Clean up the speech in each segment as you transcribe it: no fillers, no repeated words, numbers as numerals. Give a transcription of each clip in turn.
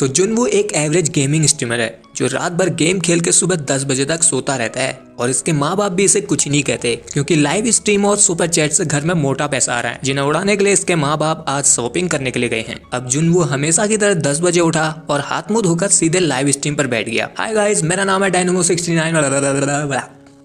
तो जुनवू एक average gaming streamer है जो रात भर गेम खेल के सुबह 10 बजे तक सोता रहता है और इसके माँ बाप भी इसे कुछ नहीं कहते क्योंकि लाइव स्ट्रीम और सुपर चैट से घर में मोटा पैसा आ रहा है जिन्हें उड़ाने के लिए इसके माँ बाप आज शॉपिंग करने के लिए गए हैं। अब जुनवू हमेशा की तरह 10 बजे उठा और हाथ मुंह धोकर सीधे लाइव स्ट्रीम पर बैठ गया। हाय गाइस, मेरा नाम है डायनोमो69।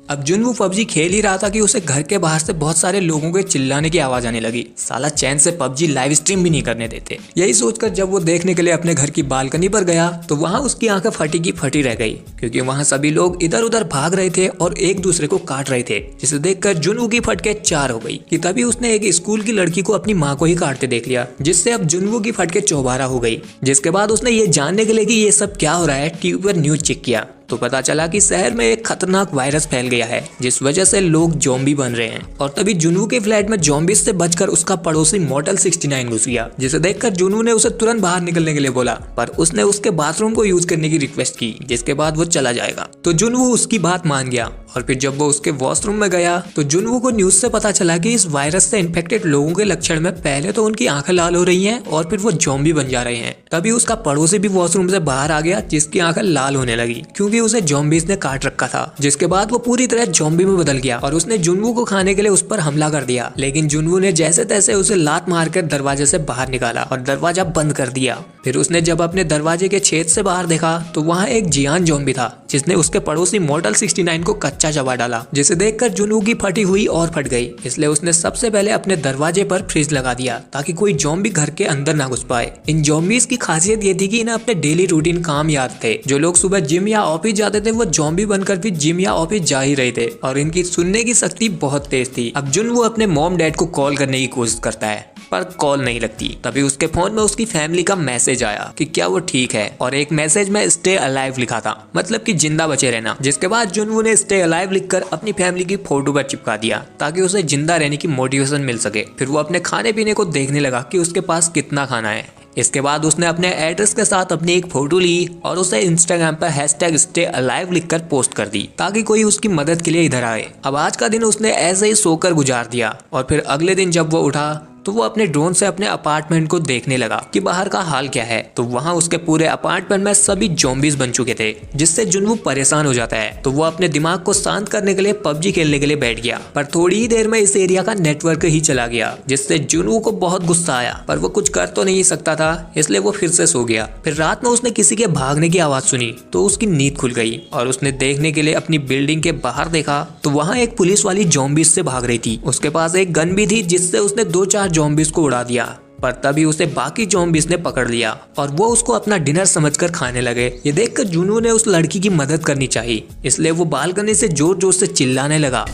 अब जुनवू पबजी खेल ही रहा था कि उसे घर के बाहर से बहुत सारे लोगों के चिल्लाने की आवाज आने लगी। साला चैन से पबजी लाइव स्ट्रीम भी नहीं करने देते। यही सोचकर जब वो देखने के लिए अपने घर की बालकनी पर गया तो वहाँ उसकी आंखें फटी की फटी रह गई क्योंकि वहाँ सभी लोग इधर उधर भाग रहे थे और एक दूसरे को काट रहे थे, जिसे देखकर जुनवू की फटके 4 हो गई कि तभी उसने एक स्कूल की लड़की को अपनी माँ को ही काटते देख लिया, जिससे अब जुनवू की फटके 4 हो गई। जिसके बाद उसने ये जानने के लिए कि ये सब क्या हो रहा है टीवी पर न्यूज चेक किया तो पता चला कि शहर में एक खतरनाक वायरस फैल गया है जिस वजह से लोग ज़ॉम्बी बन रहे हैं। और तभी जुनवू के फ्लैट में ज़ॉम्बीज से बचकर उसका पड़ोसी मॉर्टल 69 घुस गया, जिसे देखकर जुनवू ने उसे तुरंत बाहर निकलने के लिए बोला, पर उसने उसके बाथरूम को यूज करने की रिक्वेस्ट की जिसके बाद वो चला जाएगा। तो जुनवू उसकी बात मान गया और फिर जब वो उसके वॉशरूम में गया तो जुनवू को न्यूज से पता चला कि इस वायरस से इन्फेक्टेड लोगों के लक्षण में पहले तो उनकी आंखें लाल हो रही हैं और फिर वो ज़ॉम्बी बन जा रहे हैं। तभी उसका पड़ोसी भी वॉशरूम से बाहर आ गया जिसकी आंखें लाल होने लगी क्योंकि उसे ज़ॉम्बीज ने काट रखा था। जिसके बाद वो पूरी तरह ज़ॉम्बी में बदल गया और उसने जुनवू को खाने के लिए उस पर हमला कर दिया, लेकिन जुनवू ने जैसे तैसे उसे लात मारकर दरवाजे से बाहर निकाला और दरवाजा बंद कर दिया। फिर उसने जब अपने दरवाजे के छेद से बाहर देखा तो वहाँ एक जियान ज़ॉम्बी था जिसने उसके पड़ोसी मॉर्टल 69 को कच्चा चबा डाला, जिसे देखकर जुनवू की फटी हुई और फट गई। इसलिए उसने सबसे पहले अपने दरवाजे पर फ्रिज लगा दिया ताकि कोई ज़ॉम्बी घर के अंदर ना घुस पाए। इन ज़ॉम्बीज की खासियत ये थी कि इन्हें अपने डेली रूटीन काम याद थे। जो लोग सुबह जिम या ऑफिस जाते थे वो ज़ॉम्बी बनकर भी जिम या ऑफिस जा ही रहे थे और इनकी सुनने की शक्ति बहुत तेज थी। अब जुनवू अपने मॉम डैड को कॉल करने की कोशिश करता है पर कॉल नहीं लगती। तभी उसके फोन में उसकी फैमिली का मैसेज आया कि क्या वो ठीक है और एक मैसेज में स्टे अलाइव लिखा था, मतलब कि जिंदा बचे रहना। जिसके बाद जुनवू ने स्टे अलाइव लिखकर अपनी फैमिली की फोटो पर चिपका दिया ताकि उसे जिंदा रहने की मोटिवेशन मिल सके। फिर वो अपने खाने पीने को देखने लगा कि उसके पास कितना खाना है। इसके बाद उसने अपने एड्रेस के साथ अपनी एक फोटो ली और उसे इंस्टाग्राम पर #StayAlive लिखकर पोस्ट कर दी ताकि कोई उसकी मदद के लिए इधर आए। अब आज का दिन उसने ऐसे ही सोकर गुजार दिया और फिर अगले दिन जब वो उठा तो वो अपने ड्रोन से अपने अपार्टमेंट को देखने लगा कि बाहर का हाल क्या है। तो वहाँ उसके पूरे अपार्टमेंट में सभी ज़ॉम्बीज बन चुके थे, जिससे जुनवू परेशान हो जाता है। तो वो अपने दिमाग को शांत करने के लिए पबजी खेलने के लिए बैठ गया, पर थोड़ी ही देर में इस एरिया का नेटवर्क ही चला गया, जिससे जुनवू को बहुत गुस्सा आया, पर वो कुछ कर तो नहीं सकता था, इसलिए वो फिर से सो गया। फिर रात में उसने किसी के भागने की आवाज सुनी तो उसकी नींद खुल गई और उसने देखने के लिए अपनी बिल्डिंग के बाहर देखा तो वहाँ एक पुलिस वाली ज़ॉम्बीज से भाग रही थी। उसके पास एक गन भी थी जिससे उसने 2-4 ज़ॉम्बीज को उड़ा दिया, पर तभी उसे बाकी ज़ॉम्बीज ने पकड़ लिया और वो उसको अपना डिनर समझकर खाने लगे। ये देखकर जुनवू ने उस लड़की की मदद करनी चाहिए, इसलिए वो बालकनी से जोर जोर से चिल्लाने लगा,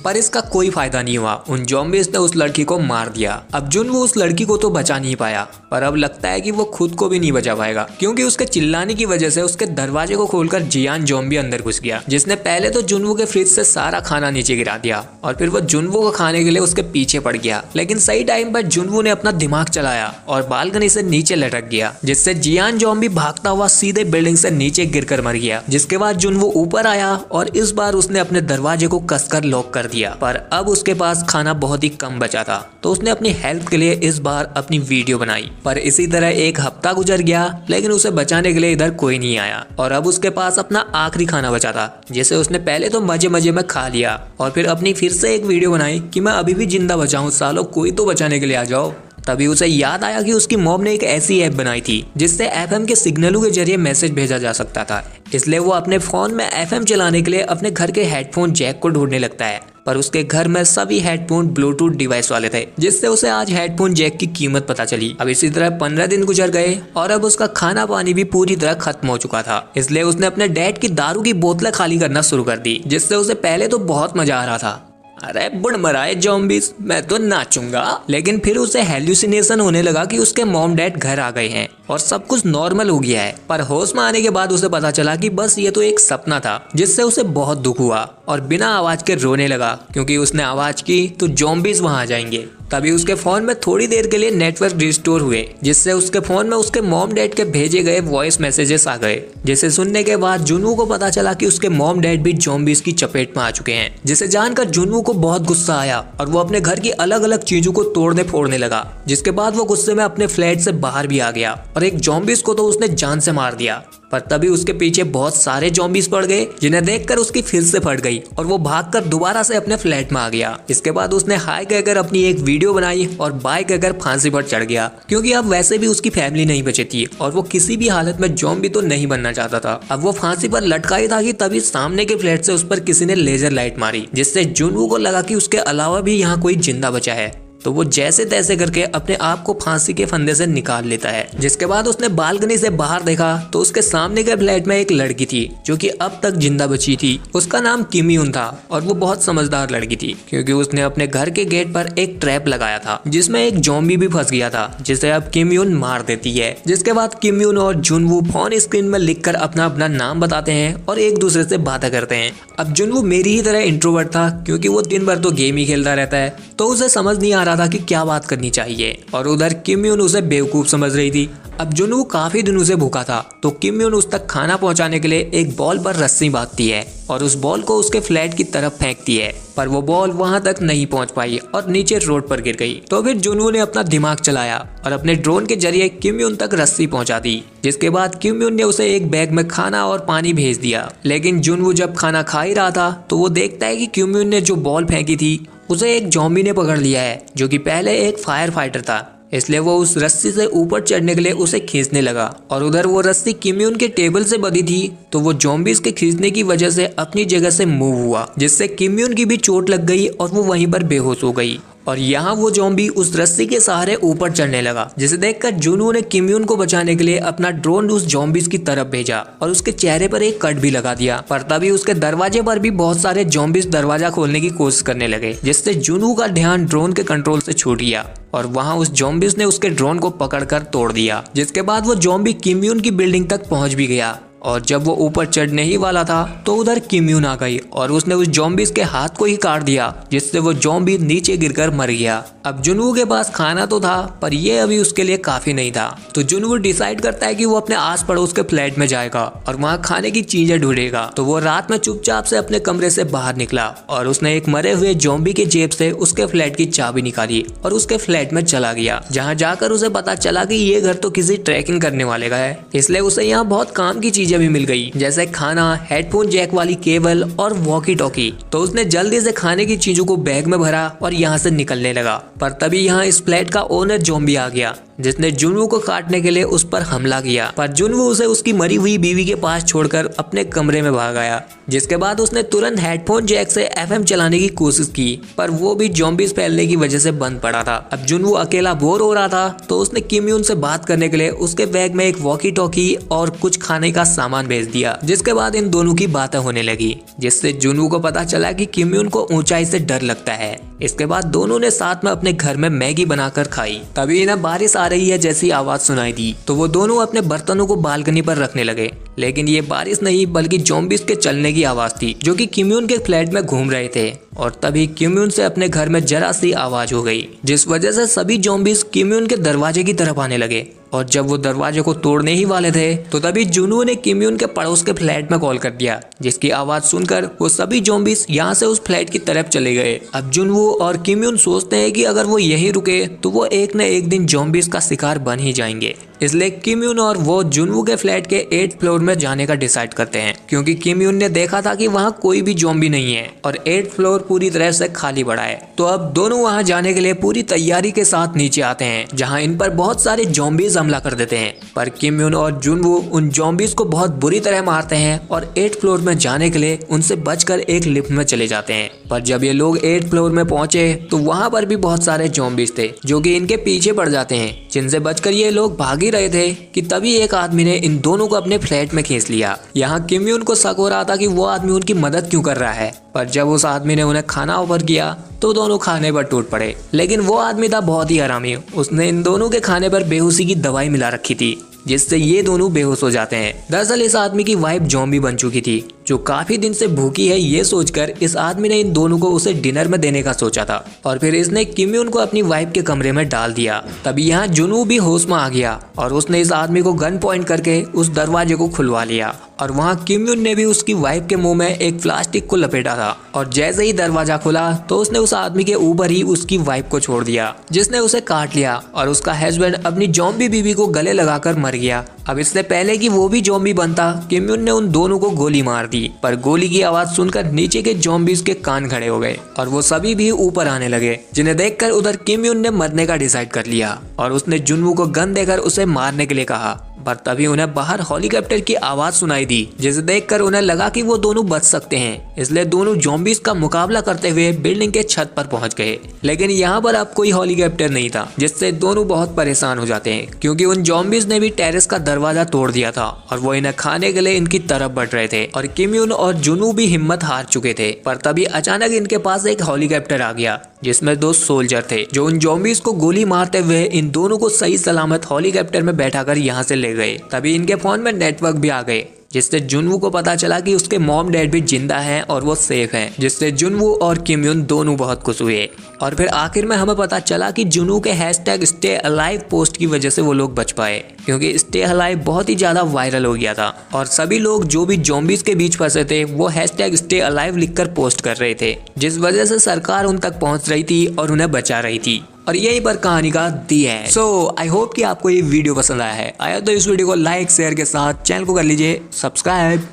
पर इसका कोई फायदा नहीं हुआ। उन ज़ॉम्बीज ने उस लड़की को मार दिया। अब जुनवू उस लड़की को तो बचा नहीं पाया, पर अब लगता है कि वो खुद को भी नहीं बचा पाएगा क्योंकि उसके चिल्लाने की वजह से उसके दरवाजे को खोलकर जियान ज़ॉम्बी अंदर घुस गया, जिसने पहले तो जुनवू के फ्रिज से सारा खाना नीचे गिरा दिया और फिर वो जुनवू को खाने के लिए उसके पीछे पड़ गया। लेकिन सही टाइम पर जुनवू ने अपना दिमाग चलाया और बालकनी से नीचे लटक गया, जिससे जियान ज़ॉम्बी भागता हुआ सीधे बिल्डिंग से नीचे गिरकर मर गया। जिसके बाद जुनवू ऊपर आया और इस बार उसने अपने दरवाजे को कसकर लॉक कर दिया, पर अब उसके पास खाना बहुत ही कम बचा था। तो उसने अपनी हेल्प के लिए इस बार अपनी वीडियो बनाई, पर इसी तरह एक हफ्ता गुजर गया लेकिन उसे बचाने के लिए इधर कोई नहीं आया और अब उसके पास अपना आखिरी खाना बचा था, जिसे उसने पहले तो मजे मजे में खा लिया और फिर अपनी फिर से एक वीडियो बनाई कि मैं अभी भी जिंदा बचा हूँ, सालों कोई तो बचाने के लिए आ जाओ। तभी उसे याद आया कि उसकी मॉम ने एक ऐसी ऐप बनाई थी जिससे एफएम के सिग्नलों के जरिए मैसेज भेजा जा सकता था। इसलिए वो अपने फोन में एफएम चलाने के लिए अपने घर के हेडफोन जैक को ढूंढने लगता है, पर उसके घर में सभी हेडफोन ब्लूटूथ डिवाइस वाले थे, जिससे उसे आज हेडफोन जैक की कीमत पता चली। अब इसी तरह 15 दिन गुजर गए और अब उसका खाना पानी भी पूरी तरह खत्म हो चुका था। इसलिए उसने अपने डैड की दारू की बोतलें खाली करना शुरू कर दी, जिससे उसे पहले तो बहुत मजा आ रहा था, अरे बुढ़ मराए ज़ॉम्बीज, मैं तो नाचूंगा। लेकिन फिर उसे हेल्यूसिनेशन होने लगा कि उसके मॉम डैड घर आ गए हैं और सब कुछ नॉर्मल हो गया है। पर होश में आने के बाद उसे पता चला कि बस ये तो एक सपना था, जिससे उसे बहुत दुख हुआ और बिना आवाज के रोने लगा क्योंकि उसने आवाज की तो ज़ॉम्बीज वहां आ जाएंगे। तभी उसके फोन में थोड़ी देर के लिए नेटवर्क रिस्टोर हुए, जिससे उसके फोन में उसके मॉम डैड के भेजे गए वॉइस मैसेजेस आ गए, जिसे सुनने के बाद जुनवू को पता चला कि उसके मॉम डैड भी ज़ॉम्बीज़ की चपेट में आ चुके हैं। जिसे जानकर जुनवू को बहुत गुस्सा आया और वो अपने घर की अलग अलग चीजों को तोड़ने फोड़ने लगा, जिसके बाद वो गुस्से में अपने फ्लैट से बाहर भी आ गया और एक ज़ॉम्बीज़ को तो उसने जान से मार दिया। पर तभी उसके पीछे बहुत सारे ज़ॉम्बीज़ पड़ गए, जिन्हें देखकर उसकी फिर से फट गई और वो भागकर दोबारा से अपने फ्लैट में आ गया। इसके बाद उसने हाय कहकर अपनी एक वीडियो बनाई और बाय कहकर फांसी पर चढ़ गया, क्योंकि अब वैसे भी उसकी फैमिली नहीं बची थी और वो किसी भी हालत में ज़ॉम्बी तो नहीं बनना चाहता था। अब वो फांसी पर लटका ही था कि तभी सामने के फ्लैट से उस पर किसी ने लेजर लाइट मारी, जिससे जुनवू को लगा कि उसके अलावा भी यहाँ कोई जिंदा बचा है। तो वो जैसे तैसे करके अपने आप को फांसी के फंदे से निकाल लेता है। जिसके बाद उसने बालकनी से बाहर देखा तो उसके सामने के फ्लैट में एक लड़की थी जो कि अब तक जिंदा बची थी। उसका नाम किम यून था और वो बहुत समझदार लड़की थी, क्योंकि उसने अपने घर के गेट पर एक ट्रैप लगाया था जिसमें एक ज़ॉम्बी भी फंस गया था, जिसे अब किम यून मार देती है। जिसके बाद किम यून और जुनवू फोन स्क्रीन में लिखकर अपना अपना नाम बताते हैं और एक दूसरे से बातें करते हैं। अब जुनवू मेरी ही तरह इंट्रोवर्ट था, क्योंकि वो दिन भर तो गेम ही खेलता रहता है, तो उसे समझ नहीं आ रहा था कि क्या बात करनी चाहिए। और उधर किम यून उसे बेवकूफ समझ रही थी। अब जुनवू काफी दिनों से भूखा था, तो किम यून उस तक खाना पहुंचाने के लिए एक बॉल पर रस्सी बांधती है और उस बॉल को उसके फ्लैट की तरफ फेंकती है, पर वो बॉल वहां तक नहीं पहुंच पाई और नीचे रोड पर गिर गई। तो फिर जुनवू ने अपना दिमाग चलाया और अपने ड्रोन के जरिए किम यून तक रस्सी पहुंचा दी। जिसके बाद किम यून ने उसे एक बैग में खाना और पानी भेज दिया। लेकिन जुनवू जब खाना खा ही रहा था तो वो देखता है कि किम यून ने जो बॉल फेंकी थी उसे एक ज़ॉम्बी ने पकड़ लिया है, जो कि पहले एक फायर फाइटर था। इसलिए वो उस रस्सी से ऊपर चढ़ने के लिए उसे खींचने लगा और उधर वो रस्सी किम यून के टेबल से बंधी थी, तो वो ज़ॉम्बीज़ के खींचने की वजह से अपनी जगह से मूव हुआ, जिससे किम यून की भी चोट लग गई और वो वहीं पर बेहोश हो गई। और यहाँ वो ज़ॉम्बी उस रस्सी के सहारे ऊपर चढ़ने लगा, जिसे देखकर जुनवू ने किम यून को बचाने के लिए अपना ड्रोन उस ज़ॉम्बीज़ की तरफ भेजा और उसके चेहरे पर एक कट भी लगा दिया। पर तभी उसके दरवाजे पर भी बहुत सारे ज़ॉम्बीज़ दरवाजा खोलने की कोशिश करने लगे, जिससे जुनवू का ध्यान ड्रोन के कंट्रोल से छूट गया और वहां उस ज़ॉम्बीज़ ने उसके ड्रोन को पकड़कर तोड़ दिया। जिसके बाद वो ज़ॉम्बी किम यून की बिल्डिंग तक पहुंच भी गया और जब वो ऊपर चढ़ने ही वाला था तो उधर किम यून आ गई और उसने उस ज़ॉम्बीज़ के हाथ को ही काट दिया, जिससे वो ज़ॉम्बी नीचे गिरकर मर गया। अब जुनवू के पास खाना तो था, पर ये अभी उसके लिए काफी नहीं था। तो जुनवू डिसाइड करता है कि वो अपने आस पड़ोस के फ्लैट में जाएगा और वहाँ खाने की चीजें ढूंढेगा। तो वो रात में चुपचाप से अपने कमरे से बाहर निकला और उसने एक मरे हुए ज़ॉम्बी के जेब से उसके फ्लैट की चाबी निकाली और उसके फ्लैट में चला गया, जहाँ जाकर उसे पता चला कि ये घर तो किसी ट्रैकिंग करने वाले का है। इसलिए उसे यहाँ बहुत काम की चीजें भी मिल गई, जैसे खाना, हेडफोन जैक वाली केबल और वॉकी टॉकी। तो उसने जल्दी से खाने की चीजों को बैग में भरा और यहाँ से निकलने लगा। पर तभी यहाँ इस फ्लैट का ओनर ज़ॉम्बी आ गया, जिसने जुनवू को काटने के लिए उस पर हमला किया। पर जुनवू उसे उसकी मरी हुई बीवी के पास छोड़कर अपने कमरे में भाग आया। जिसके बाद उसने तुरंत हेडफोन जैक से एफएम चलाने की कोशिश की, पर वो भी ज़ॉम्बीज़ फैलने की वजह से बंद पड़ा था। अब जुनवू अकेला बोर हो रहा था, तो उसने किम यून से बात करने के लिए उसके बैग में एक वॉकी टॉकी और कुछ खाने का सामान भेज दिया। जिसके बाद इन दोनों की बातें होने लगी, जिससे जुनवू को पता चला कि किम यून को ऊंचाई से डर लगता है। इसके बाद दोनों ने साथ में अपने घर में मैगी बनाकर खाई। तभी इन्हें बारिश आ रही है जैसी आवाज सुनाई दी, तो वो दोनों अपने बर्तनों को बालकनी पर रखने लगे। लेकिन ये बारिश नहीं बल्कि ज़ॉम्बीज़ के चलने की आवाज थी, जो कि किम यून के फ्लैट में घूम रहे थे। और तभी किम यून से अपने घर में जरा सी आवाज हो गई, जिस वजह से सभी ज़ॉम्बीज़ किम यून के दरवाजे की तरफ आने लगे। और जब वो दरवाजे को तोड़ने ही वाले थे, तो तभी जुनवू ने किम यून के पड़ोस के फ्लैट में कॉल कर दिया, जिसकी आवाज सुनकर वो सभी ज़ॉम्बीज़ यहाँ से उस फ्लैट की तरफ चले गए। अब जुनवू और किम यून सोचते हैं कि अगर वो यहीं रुके तो वो एक न एक दिन ज़ॉम्बीज़ का शिकार बन ही जाएंगे। इसलिए किम यून और वो जुनवू के फ्लैट के 8th फ्लोर में जाने का डिसाइड करते हैं, क्योंकि किम यून ने देखा था कि वहाँ कोई भी ज़ॉम्बी नहीं है और 8th फ्लोर पूरी तरह से खाली पड़ा है। तो अब दोनों वहाँ जाने के लिए पूरी तैयारी के साथ नीचे आते हैं, जहाँ इन पर बहुत सारे ज़ॉम्बीज़ हमला कर देते हैं। पर किम यून और जुनवू उन ज़ॉम्बीज़ को बहुत बुरी तरह मारते हैं और 8th फ्लोर में जाने के लिए उनसे बचकर एक लिफ्ट में चले जाते हैं। पर जब ये लोग 8th फ्लोर में पहुंचे तो वहाँ पर भी बहुत सारे ज़ॉम्बीज़ थे, जो कि इनके पीछे पड़ जाते हैं, जिनसे बचकर ये लोग भाग रहे थे कि तभी एक आदमी ने इन दोनों को अपने फ्लैट में खींच लिया। यहाँ किम यून को शक हो रहा था कि वो आदमी उनकी मदद क्यों कर रहा है, पर जब उस आदमी ने उन्हें खाना ऑफर किया तो दोनों खाने पर टूट पड़े। लेकिन वो आदमी था बहुत ही हरामी, उसने इन दोनों के खाने पर बेहोशी की दवाई मिला रखी थी, जिससे ये दोनों बेहोश हो जाते हैं। दरअसल इस आदमी की वाइफ ज़ॉम्बी बन चुकी थी जो काफी दिन से भूखी है ये सोचकर इस आदमी ने इन दोनों को उसे डिनर में देने का सोचा था और फिर इसने किम यून को अपनी वाइफ के कमरे में डाल दिया। तभी यहाँ जुनू भी होश में आ गया और उसने इस आदमी को गन पॉइंट करके उस दरवाजे को खुलवा लिया और वहाँ किम यून ने भी उसकी वाइफ के मुंह में एक प्लास्टिक को लपेटा था और जैसे ही दरवाजा खुला तो उसने उस आदमी के ऊपर ही उसकी वाइफ को छोड़ दिया जिसने उसे काट लिया और उसका हस्बैंड अपनी जॉम्बी बीवी को गले लगाकर मर गया। अब इससे पहले कि वो भी जॉम्बी बनता किम यून ने उन दोनों को गोली मार दी, पर गोली की आवाज सुनकर नीचे के जॉम्बीज के कान खड़े हो गए और वो सभी भी ऊपर आने लगे, जिन्हें देखकर उधर किम यून ने मरने का डिसाइड कर लिया और उसने जुनवू को गन देकर उसे मारने के लिए कहा। पर तभी उन्हें बाहर हेलीकॉप्टर की आवाज सुनाई दी, जिसे देखकर उन्हें लगा कि वो दोनों बच सकते हैं, इसलिए दोनों जॉम्बीज का मुकाबला करते हुए बिल्डिंग के छत पर पहुंच गए। लेकिन यहाँ पर अब कोई हेलीकॉप्टर नहीं था, जिससे दोनों बहुत परेशान हो जाते हैं क्योंकि उन जॉम्बीज ने भी टेरेस का दरवाजा तोड़ दिया था और वो इन्हें खाने के लिए इनकी तरफ बढ़ रहे थे और किम यून और जुनू भी हिम्मत हार चुके थे। पर तभी अचानक इनके पास एक हेलीकॉप्टर आ गया जिसमें 2 सोल्जर थे जो उन जॉम्बीज को गोली मारते हुए इन दोनों को सही सलामत हेलीकॉप्टर में बैठाकर यहाँ से ले गए। तभी इनके फोन में नेटवर्क भी आ गए, जिससे जुनवू को पता चला कि उसके मॉम डैड भी जिंदा हैं और वो सेफ हैं, जिससे जुनवू और किम यून दोनों बहुत खुश हुए। और फिर आखिर में हमें पता चला कि जुनू के #स्टे अलाइव पोस्ट की वजह से वो लोग बच पाए, क्योंकि स्टे अलाइव बहुत ही ज्यादा वायरल हो गया था और सभी लोग जो भी ज़ॉम्बीज के बीच फंसे थे वो #स्टे अलाइव लिखकर पोस्ट कर रहे थे, जिस वजह से सरकार उन तक पहुंच रही थी और उन्हें बचा रही थी। और यहीं पर कहानी का दी है। सो आई होप कि आपको ये वीडियो पसंद आया है। आया तो इस वीडियो को लाइक शेयर के साथ चैनल को कर लीजिए सब्सक्राइब।